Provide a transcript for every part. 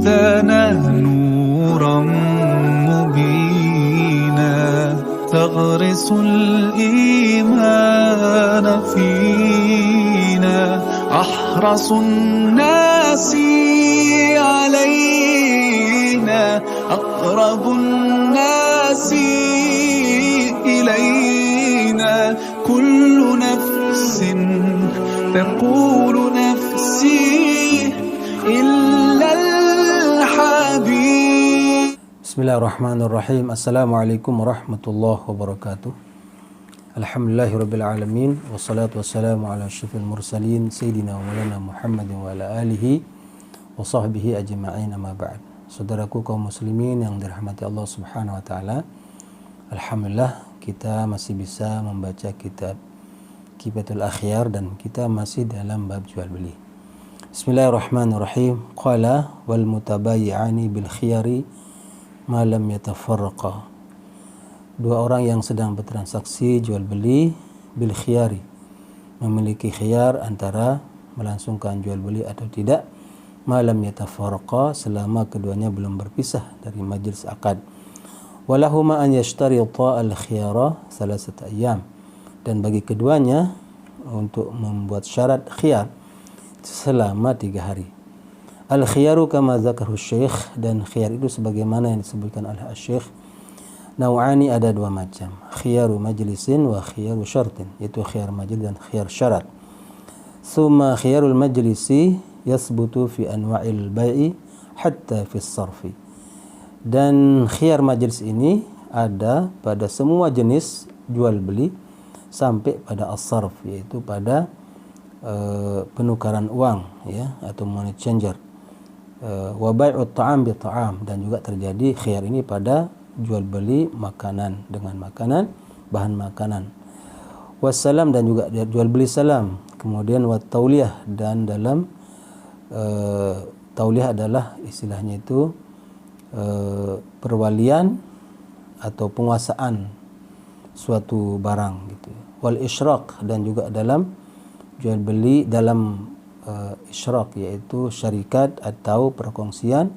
جئتنا نورا مبينا تغرس الإيمان فينا أحرص الناس علينا أقرب الناس إلينا كل نفس تقول نفسي إلا الحبيب. Bismillahirrahmanirrahim. Assalamualaikum warahmatullahi wabarakatuh. Alhamdulillahirabbil alamin wassalatu wassalamu ala asyrafil mursalin sayyidina wa maulana Muhammadin wa ala alihi wa sahbihi ajma'in, amma ba'd. Saudaraku kaum muslimin yang dirahmati Allah Subhanahu wa taala, alhamdulillah kita masih bisa membaca kitab Kifatul Akhyar dan kita masih dalam bab jual beli. Bismillahirrahmanirrahim. Qala wal mutabayyi'ani bil khiyari ma lam yatafarraqa. Dua orang yang sedang bertransaksi jual beli bil khiyari, memiliki khiyar antara melangsungkan jual beli atau tidak, ma lam yatafarraqa, selama keduanya belum berpisah dari majlis akad. Walahuma an yashtarita al khiyara salasata ayyam, dan bagi keduanya untuk membuat syarat khiyar selama 3 hari. Al khiyaru kama zakarhu syekh, dan khiyar itu sebagaimana yang disebutkan oleh syekh, nau'ani, ada 2 macam, khiyaru majlisin wa khiyaru syartin, yaitu khiyar majlis dan khiyar syarat. Summa khiyarul majlisi yasbutu fi anwa'il bai'i hatta fi sarfi, dan khiyar majlis ini ada pada semua jenis jual beli sampai pada as-sarf, yaitu pada penukaran uang, ya, atau money changer. Wa bai'ut ta'am bi ta'am, dan juga terjadi khiyar ini pada jual beli makanan dengan makanan, bahan makanan. Wassalam, dan juga jual beli salam. Kemudian wat tauliyah, dan dalam tauliyah adalah istilahnya itu perwalian atau penguasaan suatu barang gitu. Wal isyraq, dan juga dalam jual beli dalam isyraq, yaitu syarikat atau perkongsian.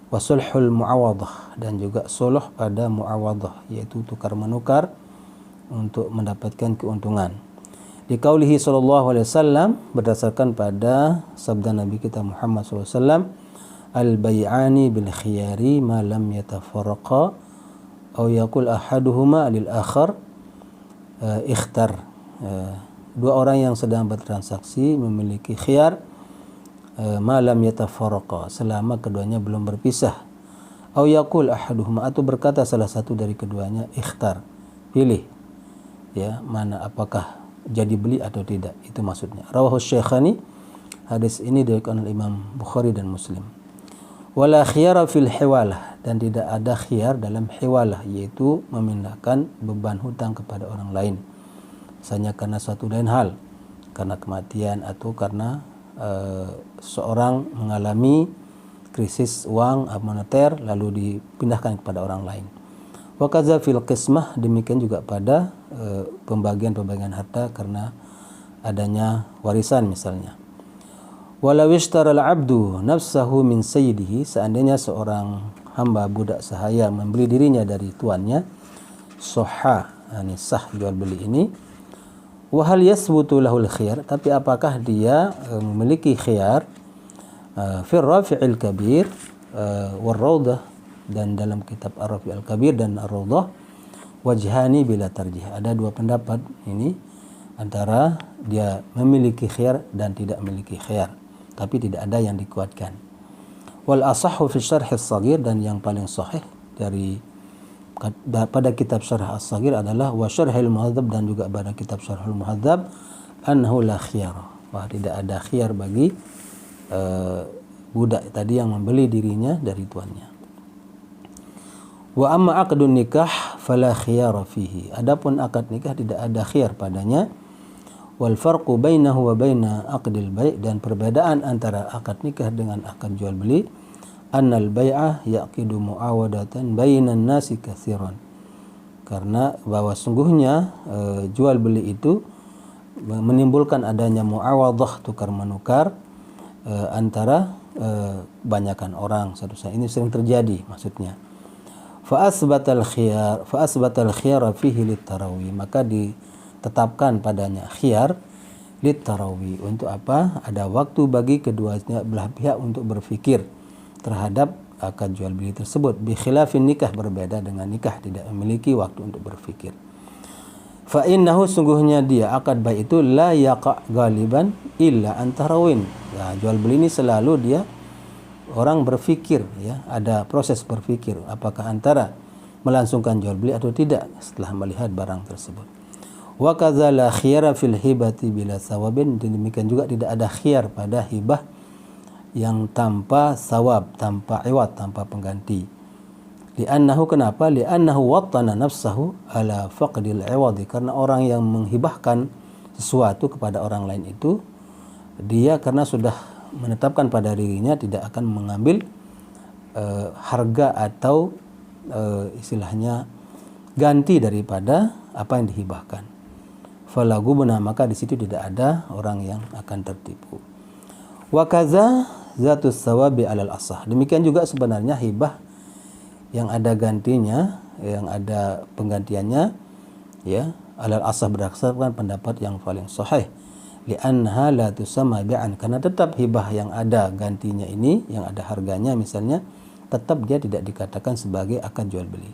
Wasulhul muawadah, dan juga suluh pada muawadah, yaitu tukar menukar untuk mendapatkan keuntungan. Di qaulihi sallallahu alaihi wasallam, berdasarkan pada sabda Nabi kita Muhammad sallallahu alaihi wasallam, al bai'ani bil khiyari ma lam yatafarraqa aw yaqul ahaduhuma lil akhar ikhtar. Dua orang yang sedang bertransaksi memiliki khiyar ma lam yatafarraqa, selama keduanya belum berpisah. Aw yaqul ahaduhuma, atau berkata salah satu dari keduanya, ikhtar, pilih, ya, mana, apakah jadi beli atau tidak, itu maksudnya. Rawahu Syekhani, hadis ini diriwayatkan oleh Imam Bukhari dan Muslim. Wala khiyara fil hiwalah, dan tidak ada khiyar dalam hiwalah, yaitu memindahkan beban hutang kepada orang lain, misalnya karena suatu lain hal, karena kematian atau karena seorang mengalami krisis uang moneter lalu dipindahkan kepada orang lain. Wa kadza fil qismah, demikian juga pada pembagian harta karena adanya warisan misalnya. Walau ishtara al-'abdu nafsahu min sayyidihi, seandainya seorang hamba budak sahaya membeli dirinya dari tuannya, sahha, ini sah jual beli ini. Wa hal yasbutu lahul khiyar, tapi apakah dia memiliki khiyar fi rafi'il kabir war rawdah, dan dalam kitab ar-rafi'il kabir dan ar-rawdah, wajhani bila tarjih, ada 2 pendapat ini antara dia memiliki khiyar dan tidak memiliki khiyar, tapi tidak ada yang dikuatkan. Wal asahhu fi syarh as-saghir, dan yang paling sahih dari pada kitab Syarh As-Saghir adalah wa syarhil muhadzab, dan juga pada kitab Syarhul Muhadzab, annahu la khiyara, bahwa tidak ada khiyar bagi budak tadi yang membeli dirinya dari tuannya. Wa amma aqdun nikah fala khiyara fihi, adapun akad nikah tidak ada khiyar padanya. Wal farqu bainahu wa baina aqdil bai', dan perbedaan antara akad nikah dengan akad jual beli, annal bai'ah yaqidu muawadatan bainan nasi katsiran, karena bahwa sungguhnya jual beli itu menimbulkan adanya muawadah, tukar menukar antara kebanyakan orang seterusnya. Ini sering terjadi maksudnya. Fa asbatal khiyar fihi lit-tarawih, maka ditetapkan padanya khiyar lit-tarawih. Untuk apa? Ada waktu bagi keduanya belah pihak untuk berfikir terhadap akad jual beli tersebut. Bi khilafin nikah, berbeda dengan nikah, tidak memiliki waktu untuk berfikir. Fa innahu, sungguhnya dia akad baik itu la yaqa galiban illa an tarawin. Ya, jual beli ini selalu dia orang berfikir, ya, ada proses berfikir apakah antara melangsungkan jual beli atau tidak setelah melihat barang tersebut. Wa kadza la khiyara fil hibati bila sawabin, demikian juga tidak ada khiyar pada hibah yang tanpa sawab, tanpa iwad, tanpa pengganti. Li'annahu, kenapa? Li'annahu wattana nafsahu ala faqdil iwadi, karena orang yang menghibahkan sesuatu kepada orang lain itu dia karena sudah menetapkan pada dirinya tidak akan mengambil harga atau istilahnya ganti daripada apa yang dihibahkan. Falagu benar, maka di situ tidak ada orang yang akan tertipu. Wa kaza zatus sawabi alal asah, demikian juga sebenarnya hibah yang ada gantinya, yang ada penggantiannya, ya, alal asah, berdasarkan pendapat yang paling sahih. Li'annaha la tusamma bi'an, karena tetap hibah yang ada gantinya ini, yang ada harganya misalnya, tetap dia tidak dikatakan sebagai akad jual beli.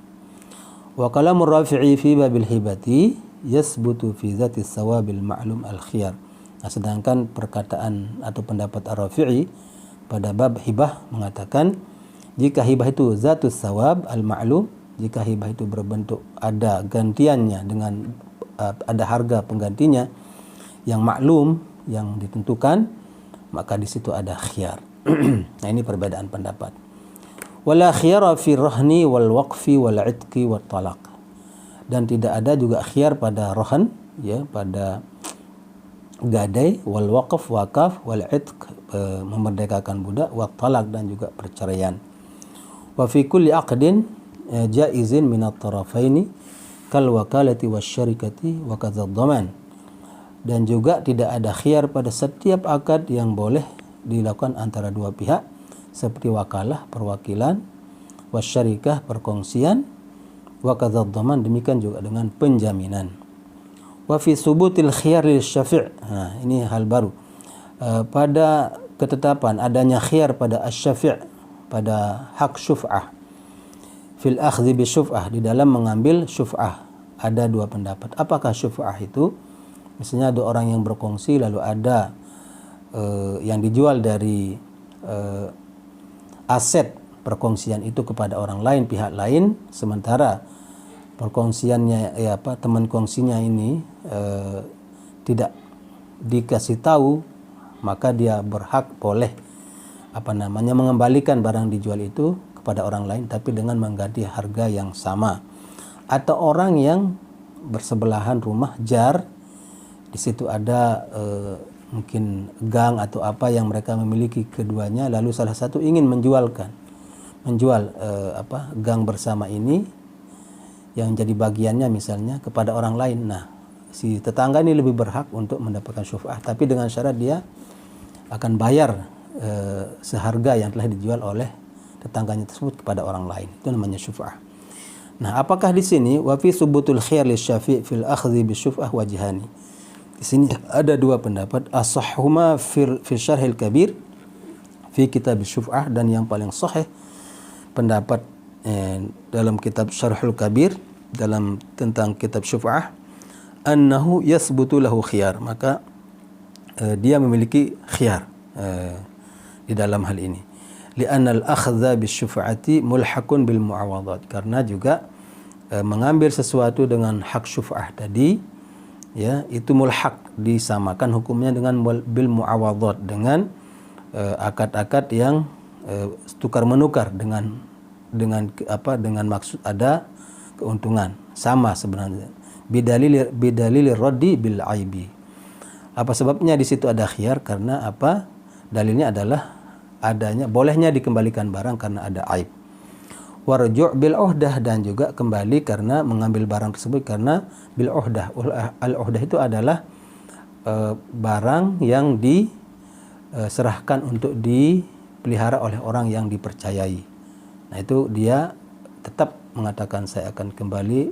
Wa kalamur rafi'i fi babil hibati yasbutu fi zati sawabil ma'lum al-khiyar. Nah, sedangkan perkataan atau pendapat Ar-Rafi'i pada bab hibah mengatakan jika hibah itu zatus sawab al-ma'lum, jika hibah itu berbentuk ada gantiannya dengan ada harga penggantinya yang maklum, yang ditentukan, maka di situ ada khiyar. Nah, ini perbedaan pendapat. Wala khiyara fi rahni wal waqfi wal itqi wat talaq. Dan tidak ada juga khiyar pada rohan, ya, pada gadai, wal waqf, wakaf, wal itq, memerdekakan budak, wat talaq, dan juga perceraian. Wa fi kulli aqdin jaizin min at-tarafaini kal wakalati wasyarikati wa kadza dhaman. Dan juga tidak ada khiyar pada setiap akad yang boleh dilakukan antara dua pihak, seperti wakalah, perwakilan, wasyarikah, perkongsian, wa kadza dhaman, demikian juga dengan penjaminan. Wa fi subutil khiyar lil syafi'. Nah, ini hal baru. Pada ketetapan adanya khiyar pada asy-syafi', pada hak syuf'ah. Fil akhdhi bi syuf'ah, di dalam mengambil syuf'ah. Ada dua pendapat. Apakah syuf'ah itu? Misalnya ada orang yang berkongsi, lalu ada yang dijual dari aset perkongsian itu kepada orang lain, pihak lain, sementara perkongsiannya, ya, teman kongsinya ini tidak dikasih tahu, maka dia berhak boleh mengembalikan barang dijual itu kepada orang lain, tapi dengan mengganti harga yang sama. Atau orang yang bersebelahan rumah, jar, di situ ada mungkin gang atau apa yang mereka memiliki keduanya, lalu salah satu ingin menjual gang bersama ini yang jadi bagiannya misalnya kepada orang lain. Nah, si tetangga ini lebih berhak untuk mendapatkan syuf'ah, tapi dengan syarat dia akan bayar seharga yang telah dijual oleh tetangganya tersebut kepada orang lain. Itu namanya syuf'ah. Nah, apakah di sini wa fi subutul khiyar lisyafi' fil akhdhi bisyuf'ah wajhani? Di sini ada dua pendapat. As-sahhuma fi syarhil kabir fi kitab syuf'ah, dan yang paling sahih pendapat dalam kitab Syarhul Kabir, dalam tentang kitab syuf'ah, annahu yasbutu lahu khiyar, maka dia memiliki khiyar di dalam hal ini. Li'anna al-akhdha bisyuf'ati mulhaqun bil mu'awadat, karena juga mengambil sesuatu dengan hak syuf'ah tadi, ya, itu mulhaq, disamakan hukumnya dengan bil mu'awadat, dengan akad-akad yang tukar menukar dengan maksud ada keuntungan, sama sebenarnya. Bidalil raddi bil aibi. Apa sebabnya di situ ada khiyar? Karena apa? Dalilnya adalah adanya bolehnya dikembalikan barang karena ada aib. Warju' bil uhdah, dan juga kembali karena mengambil barang tersebut karena bil uhdah. Al uhdah itu adalah barang yang diserahkan untuk dipelihara oleh orang yang dipercayai. Nah itu dia tetap mengatakan saya akan kembali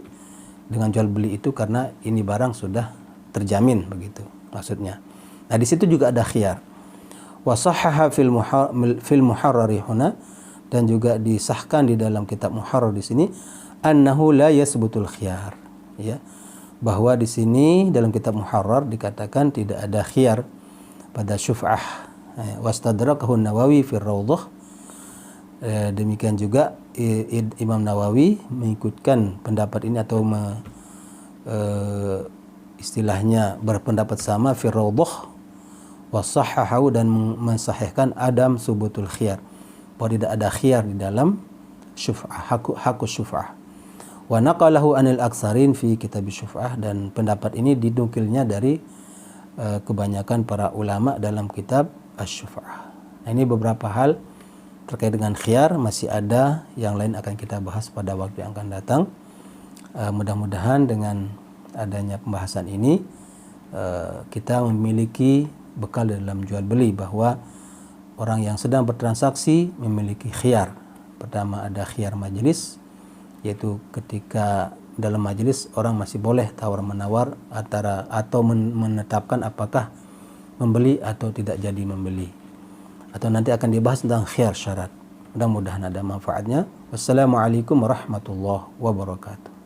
dengan jual beli itu karena ini barang sudah terjamin, begitu maksudnya. Nah di situ juga ada khiyar. Wa sahhaha fil muharrari huna, dan juga disahkan di dalam kitab Muharrar di sini, annahu la yasbutul khiyar, ya, bahwa di sini dalam kitab Muharrar dikatakan tidak ada khiyar pada syuf'ah. Wastadrakahu Nawawi fi Rawdah. Demikian juga Imam Nawawi mengikutkan pendapat ini atau istilahnya berpendapat sama fi Rawdah, wasahhahu, dan mensahihkan adam subutul khiyar, bahwa tidak ada khiyar di dalam syuf'ah, hakus syuf'ah. Wa naqalahu anil aksarin fi kitab syuf'ah, dan pendapat ini dinukilnya dari kebanyakan para ulama dalam kitab asy-syuf'ah. Nah, ini beberapa hal terkait dengan khiyar, masih ada yang lain akan kita bahas pada waktu yang akan datang. Mudah-mudahan dengan adanya pembahasan ini kita memiliki bekal dalam jual beli, bahwa orang yang sedang bertransaksi memiliki khiyar. Pertama ada khiyar majelis, yaitu ketika dalam majelis orang masih boleh tawar-menawar atau menetapkan apakah membeli atau tidak jadi membeli. Atau nanti akan dibahas tentang khiyar syarat. Mudah-mudahan ada manfaatnya. Wassalamualaikum warahmatullahi wabarakatuh.